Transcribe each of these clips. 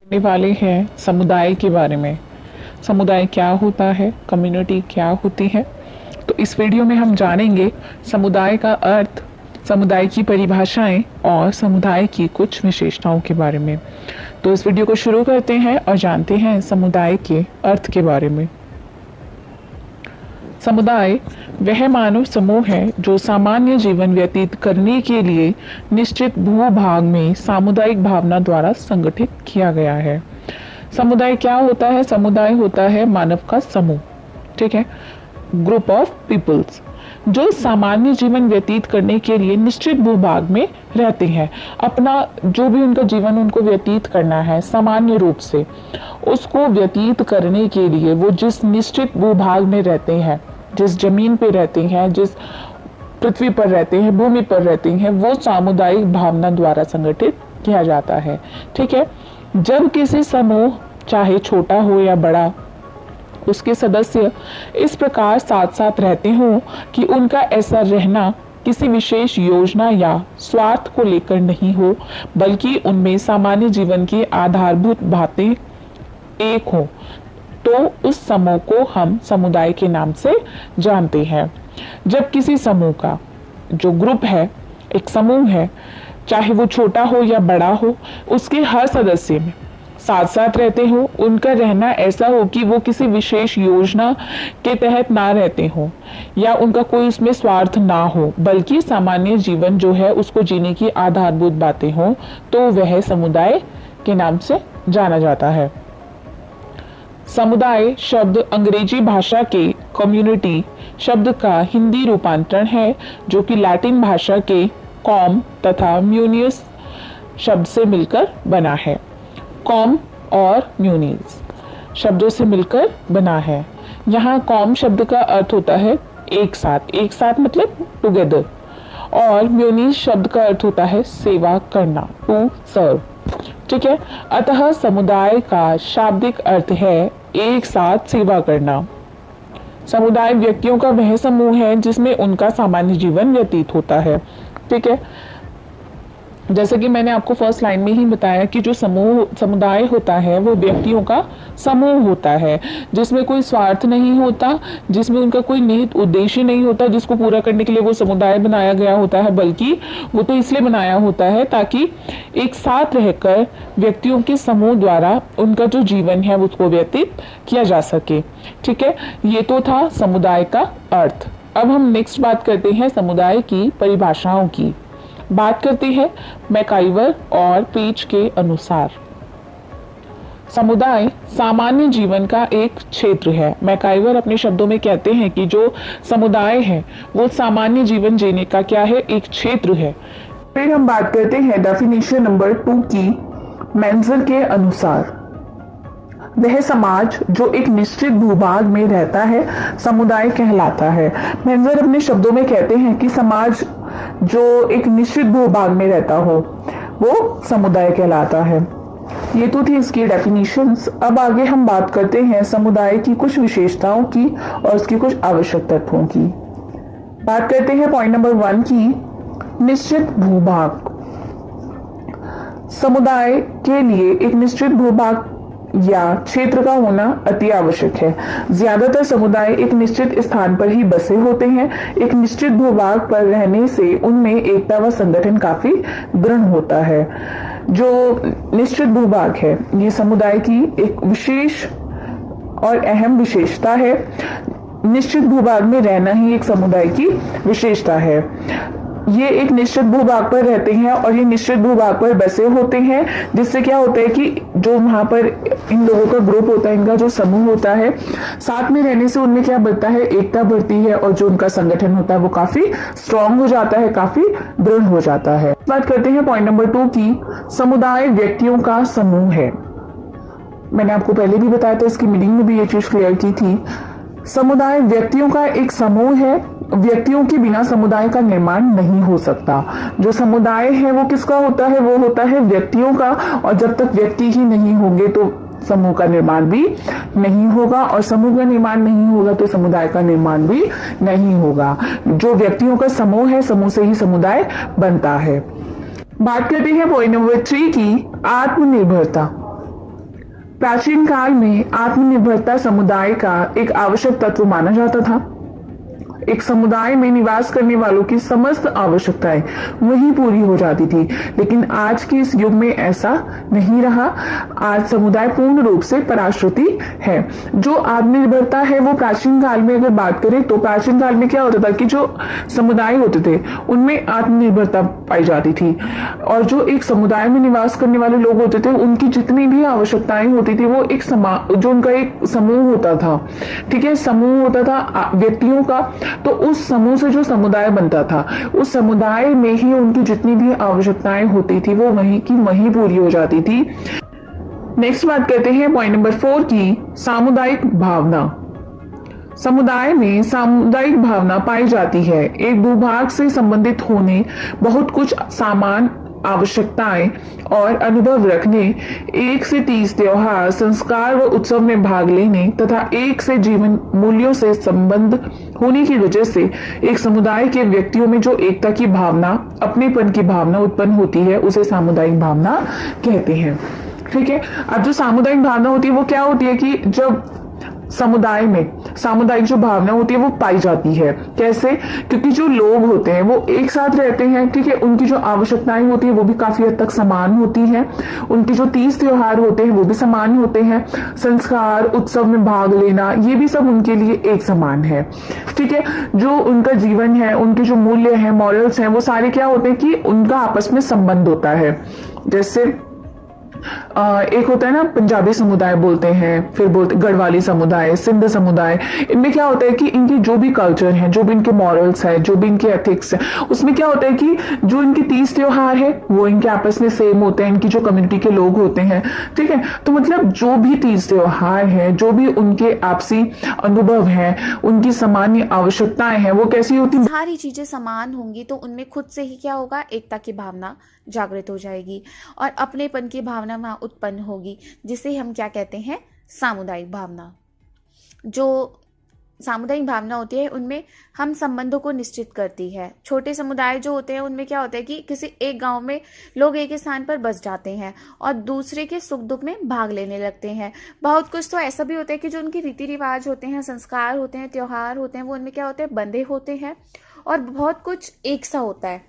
जानने वाले हैं समुदाय के बारे में। समुदाय क्या होता है, कम्युनिटी क्या होती है। तो इस वीडियो में हम जानेंगे समुदाय का अर्थ, समुदाय की परिभाषाएं और समुदाय की कुछ विशेषताओं के बारे में। तो इस वीडियो को शुरू करते हैं और जानते हैं समुदाय के अर्थ के बारे में। समुदाय वह मानव समूह है जो सामान्य जीवन व्यतीत करने के लिए निश्चित भूभाग में सामुदायिक भावना द्वारा संगठित किया गया है। समुदाय क्या होता है? समुदाय होता है मानव का समूह, ठीक है, ग्रुप ऑफ पीपल्स जो सामान्य जीवन व्यतीत करने के लिए निश्चित भूभाग में रहते हैं। अपना जो भी उनका जीवन उनको व्यतीत करना है सामान्य रूप से, उसको व्यतीत करने के लिए वो जिस निश्चित भूभाग में रहते हैं, जिस जमीन पे रहते हैं, जिस पृथ्वी पर रहते हैं, भूमि पर रहते हैं, वो सामुदायिक भावना द्वारा संगठित किया जाता है। ठीक है, जब किसी समूह चाहे छोटा हो या बड़ा, उसके सदस्य इस प्रकार साथ साथ रहते हो कि उनका ऐसा रहना किसी विशेष योजना या स्वार्थ को लेकर नहीं हो, बल्कि उनमें सामान्य जीवन की आधारभूत बातें एक हो, तो उस समूह को हम समुदाय के नाम से जानते हैं। जब किसी समूह का जो ग्रुप है, एक समूह है, चाहे वो छोटा हो या बड़ा हो, उसके हर सदस्य में साथ साथ रहते हो, उनका रहना ऐसा हो कि वो किसी विशेष योजना के तहत ना रहते हो या उनका कोई उसमें स्वार्थ ना हो, बल्कि सामान्य जीवन जो है उसको जीने की आधारभूत बातें हो, तो वह समुदाय के नाम से जाना जाता है। समुदाय शब्द अंग्रेजी भाषा के कम्युनिटी शब्द का हिंदी रूपांतरण है, जो कि लैटिन भाषा के कॉम तथा म्यूनियस शब्द से मिलकर बना है। कॉम और म्यूनिस शब्दों से मिलकर बना है। यहाँ कॉम शब्द का अर्थ होता है एक साथ, एक साथ मतलब टुगेदर, और म्यूनिस शब्द का अर्थ होता है सेवा करना, टू सर्व। ठीक है, अतः समुदाय का शाब्दिक अर्थ है एक साथ सेवा करना। समुदाय व्यक्तियों का वह समूह है जिसमें उनका सामान्य जीवन व्यतीत होता है। ठीक है, जैसे कि मैंने आपको फर्स्ट लाइन में ही बताया कि जो समुदाय होता है वो व्यक्तियों का समूह होता है, जिसमें कोई स्वार्थ नहीं होता, जिसमें उनका कोई निहित उद्देश्य नहीं होता जिसको पूरा करने के लिए वो समुदाय बनाया गया होता है, बल्कि वो तो इसलिए बनाया होता है ताकि एक साथ रहकर व्यक्तियों के समूह द्वारा उनका जो जीवन है उसको व्यतीत किया जा सके। ठीक है, ये तो था समुदाय का अर्थ। अब हम नेक्स्ट बात करते हैं समुदाय की परिभाषाओं की। बात करते हैं मैकाइवर और पेज के अनुसार। समुदाय सामान्य जीवन का एक क्षेत्र है। मैकाइवर अपने शब्दों में कहते हैं कि जो समुदाय है वो सामान्य जीवन जीने का क्या है, एक क्षेत्र है। फिर हम बात करते हैं डेफिनेशन नंबर 2 की। मेंजर के अनुसार वह समाज जो एक निश्चित भूभाग में रहता है समुदाय कहलाता है। मेंजर अपने शब्दों में कहते हैं कि समाज जो एक निश्चित भूभाग में रहता हो वो समुदाय कहलाता है। ये तो थी इसकी डेफिनेशंस। अब आगे हम बात करते हैं समुदाय की कुछ विशेषताओं की और उसकी कुछ आवश्यक तत्वों की। बात करते हैं पॉइंट नंबर 1 की, निश्चित भूभाग। समुदाय के लिए एक निश्चित भूभाग या क्षेत्र का होना अति आवश्यक है। ज्यादातर समुदाय एक निश्चित स्थान पर ही बसे होते हैं। एक निश्चित भूभाग पर रहने से उनमें एकता व संगठन काफी दृढ़ होता है। जो निश्चित भूभाग है ये समुदाय की एक विशेष और अहम विशेषता है। निश्चित भूभाग में रहना ही एक समुदाय की विशेषता है। ये एक निश्चित भूभाग पर रहते हैं और ये निश्चित भूभाग पर बसे होते हैं, जिससे क्या होता है कि जो वहां पर इन लोगों का ग्रुप होता है, इनका जो समूह होता है, साथ में रहने से उनमें क्या बढ़ता है, एकता बढ़ती है और जो उनका संगठन होता है वो काफी स्ट्रांग हो जाता है, काफी दृढ़ हो जाता है। बात करते हैं पॉइंट नंबर 2 की। समुदाय व्यक्तियों का समूह है। मैंने आपको पहले भी बताया था, इसकी मीनिंग में भी ये चीज क्लियर की थी। समुदाय व्यक्तियों का एक समूह है। व्यक्तियों के बिना समुदाय का निर्माण नहीं हो सकता। जो समुदाय है वो किसका होता है, वो होता है व्यक्तियों का, और जब तक व्यक्ति ही नहीं होंगे तो समूह का निर्माण भी नहीं होगा, और समूह का निर्माण नहीं होगा तो समुदाय का निर्माण भी नहीं होगा। जो व्यक्तियों का समूह है, समूह से ही समुदाय बनता है। बात करते हैं पॉइंट नंबर 3 की, आत्मनिर्भरता। प्राचीन काल में आत्मनिर्भरता समुदाय का एक आवश्यक तत्व माना जाता था। एक समुदाय में निवास करने वालों की समस्त आवश्यकताएं वहीं पूरी हो जाती थी, लेकिन आज के इस युग में ऐसा नहीं रहा। आज समुदाय पूर्ण रूप से पराश्रुति है। जो आत्मनिर्भरता है वो प्राचीन काल में अगर बात करें तो प्राचीन काल में क्या होता था कि जो समुदाय होते थे उनमें आत्मनिर्भरता पाई जाती थी, और जो एक समुदाय में निवास करने वाले लोग होते थे उनकी जितनी भी आवश्यकताएं होती थी वो एक जो उनका एक समूह होता था, ठीक है, समूह होता था व्यक्तियों का, तो उस समूह से जो समुदाय बनता था उस समुदाय में ही उनकी जितनी भी आवश्यकताएं होती थी वो वहीं की वहीं पूरी हो जाती थी। नेक्स्ट बात करते हैं पॉइंट नंबर 4 की, सामुदायिक भावना। समुदाय में सामुदायिक भावना पाई जाती है। एक भूभाग से संबंधित होने, बहुत कुछ सामान, आवश्यकताएं और अनुभव रखने, 1 से 30 त्योहार, संस्कार व उत्सव में भाग लेने तथा एक से जीवन मूल्यों से संबंध होने की वजह से एक समुदाय के व्यक्तियों में जो एकता की भावना, अपनेपन की भावना उत्पन्न होती है उसे सामुदायिक भावना कहते हैं। ठीक है, अब जो सामुदायिक भावना होती है वो क्या होती है कि जब समुदाय में सामुदायिक जो भावना होती है वो पाई जाती है। कैसे? क्योंकि जो लोग होते हैं वो एक साथ रहते हैं, ठीक है, उनकी जो आवश्यकताएं होती है वो भी काफी हद तक समान होती हैं, उनके जो 30 त्योहार होते हैं वो भी समान होते हैं, संस्कार उत्सव में भाग लेना ये भी सब उनके लिए एक समान है। ठीक है, जो उनका जीवन है, उनके जो मूल्य हैं, मॉरल्स हैं, वो सारे क्या होते हैं कि उनका आपस में संबंध होता है। जैसे एक होता है ना पंजाबी समुदाय बोलते हैं, फिर बोलते गढ़वाली समुदाय, सिंध समुदाय, इनमें क्या होता है कि इनकी जो भी कल्चर है, जो भी इनके मॉरल्स है, जो भी इनके एथिक्स है, उसमें क्या होता है कि जो इनके 30 त्योहार है वो इनके आपस में सेम होते हैं, इनकी जो कम्युनिटी के लोग होते हैं। ठीक है, तो मतलब जो भी 30 त्योहार है, जो भी उनके आपसी अनुभव है, उनकी सामान्य आवश्यकताएं हैं, वो कैसी होती है, सारी चीजें समान होंगी तो उनमें खुद से ही क्या होगा, एकता की भावना जागृत हो जाएगी और अपनेपन की भावना वहां उत्पन्न होगी, जिसे हम क्या कहते हैं, सामुदायिक भावना। जो सामुदायिक भावना होती है उनमें हम संबंधों को निश्चित करती है। छोटे समुदाय जो होते हैं उनमें क्या होता है कि किसी एक गांव में लोग एक ही स्थान पर बस जाते हैं और दूसरे के सुख दुख में भाग लेने लगते हैं। बहुत कुछ तो ऐसा भी होता है कि जो उनके रीति रिवाज होते हैं, संस्कार होते हैं, त्योहार होते हैं, वो उनमें क्या होते हैं, बंधे होते हैं और बहुत कुछ एक सा होता है,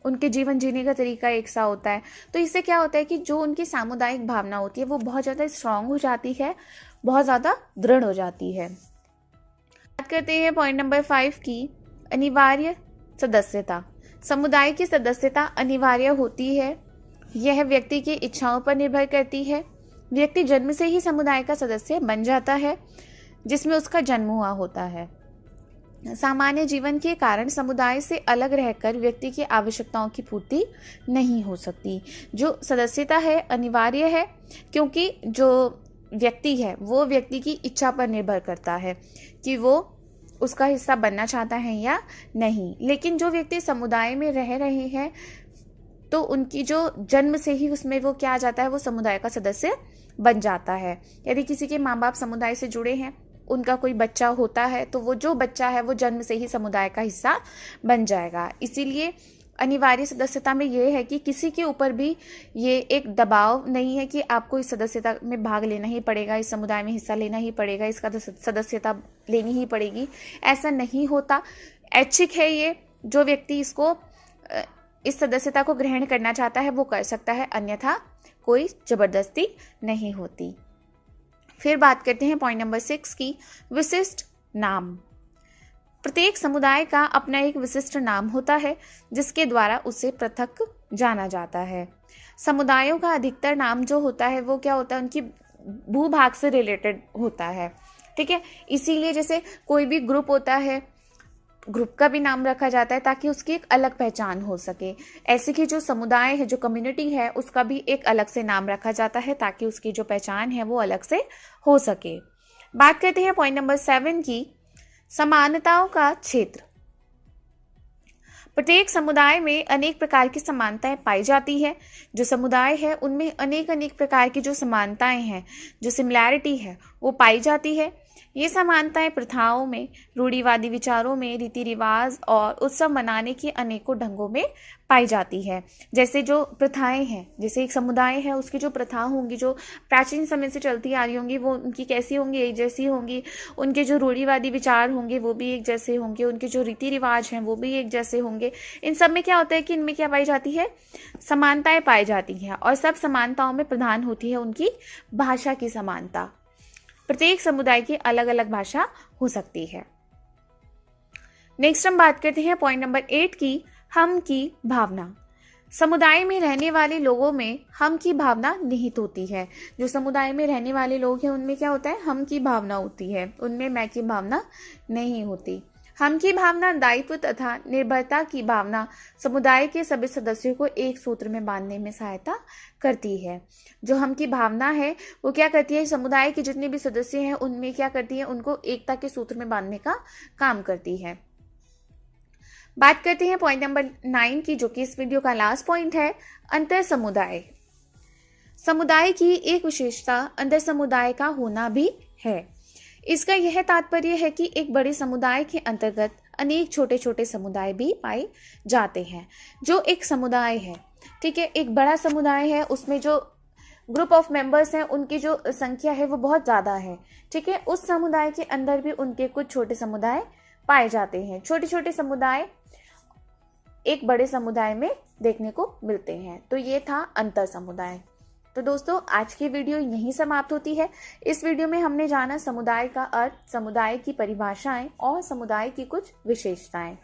उनके जीवन जीने का तरीका एक सा होता है। तो इससे क्या होता है कि जो उनकी सामुदायिक भावना होती है वो बहुत ज़्यादा स्ट्रांग हो जाती है, बहुत ज़्यादा दृढ़ हो जाती है। बात करते हैं पॉइंट नंबर 5 की, अनिवार्य सदस्यता। समुदाय की सदस्यता अनिवार्य होती है। यह व्यक्ति की इच्छाओं पर निर्भर करती है। व्यक्ति जन्म से ही समुदाय का सदस्य बन जाता है जिसमें उसका जन्म हुआ होता है। सामान्य जीवन के कारण समुदाय से अलग रहकर व्यक्ति की आवश्यकताओं की पूर्ति नहीं हो सकती। जो सदस्यता है अनिवार्य है, क्योंकि जो व्यक्ति है वो व्यक्ति की इच्छा पर निर्भर करता है कि वो उसका हिस्सा बनना चाहता है या नहीं। लेकिन जो व्यक्ति समुदाय में रह रहे हैं तो उनकी जो जन्म से ही उसमें वो क्या आ जाता है, वो समुदाय का सदस्य बन जाता है। यदि किसी के माँ बाप समुदाय से जुड़े हैं, उनका कोई बच्चा होता है तो वो जो बच्चा है वो जन्म से ही समुदाय का हिस्सा बन जाएगा। इसीलिए अनिवार्य सदस्यता में ये है कि किसी के ऊपर भी ये एक दबाव नहीं है कि आपको इस सदस्यता में भाग लेना ही पड़ेगा, इस समुदाय में हिस्सा लेना ही पड़ेगा, इसका सदस्यता लेनी ही पड़ेगी। ऐसा नहीं होता, ऐच्छिक है ये। जो व्यक्ति इसको इस सदस्यता को ग्रहण करना चाहता है वो कर सकता है, अन्यथा कोई जबरदस्ती नहीं होती। फिर बात करते हैं पॉइंट नंबर 6 की, विशिष्ट नाम। प्रत्येक समुदाय का अपना एक विशिष्ट नाम होता है जिसके द्वारा उसे पृथक जाना जाता है। समुदायों का अधिकतर नाम जो होता है वो क्या होता है, उनकी भूभाग से रिलेटेड होता है। ठीक है, इसीलिए जैसे कोई भी ग्रुप होता है, ग्रुप का भी नाम रखा जाता है ताकि उसकी एक अलग पहचान हो सके। ऐसे कि जो समुदाय है, जो कम्युनिटी है, उसका भी एक अलग से नाम रखा जाता है ताकि उसकी जो पहचान है वो अलग से हो सके। बात करते हैं पॉइंट नंबर 7 की, समानताओं का क्षेत्र। प्रत्येक समुदाय में अनेक प्रकार की समानताएं पाई जाती है। जो समुदाय है उनमें अनेक प्रकार की जो समानताएं हैं, जो सिमिलैरिटी है वो पाई जाती है। ये समानताएं प्रथाओं में, रूढ़िवादी विचारों में, रीति रिवाज और उत्सव मनाने के अनेकों ढंगों में पाई जाती है। जैसे जो प्रथाएं हैं, जैसे एक समुदाय है उसकी जो प्रथा होंगी, जो प्राचीन समय से चलती आ रही होंगी, वो उनकी कैसी होंगी, एक जैसी होंगी। उनके जो रूढ़िवादी विचार होंगे वो भी एक जैसे होंगे, उनके जो रीति रिवाज हैं वो भी एक जैसे होंगे। इन सब में क्या होता है कि इनमें क्या पाई जाती है, समानताएं पाई जाती हैं। और सब समानताओं में प्रधान होती है उनकी भाषा की समानता। प्रत्येक समुदाय की अलग अलग भाषा हो सकती है। नेक्स्ट हम बात करते हैं पॉइंट नंबर 8 की, हम की भावना। समुदाय में रहने वाले लोगों में हम की भावना निहित होती है। जो समुदाय में रहने वाले लोग हैं उनमें क्या होता है, हम की भावना होती है, उनमें मैं की भावना नहीं होती। हम की भावना दायित्व तथा निर्भरता की भावना समुदाय के सभी सदस्यों को एक सूत्र में बांधने में सहायता करती है। जो हम की भावना है वो क्या करती है, समुदाय के जितने भी सदस्य हैं उनमें क्या करती है, उनको एकता के सूत्र में बांधने का काम करती है। बात करते हैं पॉइंट नंबर 9 की, जो कि इस वीडियो का लास्ट पॉइंट है, अंतर समुदाय। समुदाय की एक विशेषता अंतर समुदाय का होना भी है। इसका यह तात्पर्य है कि एक बड़े समुदाय के अंतर्गत अनेक छोटे छोटे समुदाय भी पाए जाते हैं। जो एक समुदाय है, ठीक है, एक बड़ा समुदाय है, उसमें जो ग्रुप ऑफ मेंबर्स हैं उनकी जो संख्या है वो बहुत ज़्यादा है, ठीक है। उस समुदाय के अंदर भी उनके कुछ छोटे समुदाय पाए जाते हैं। छोटे छोटे समुदाय एक बड़े समुदाय में देखने को मिलते हैं। तो ये था अंतर समुदाय। तो दोस्तों आज की वीडियो यहीं समाप्त होती है। इस वीडियो में हमने जाना समुदाय का अर्थ, समुदाय की परिभाषाएं और समुदाय की कुछ विशेषताएं।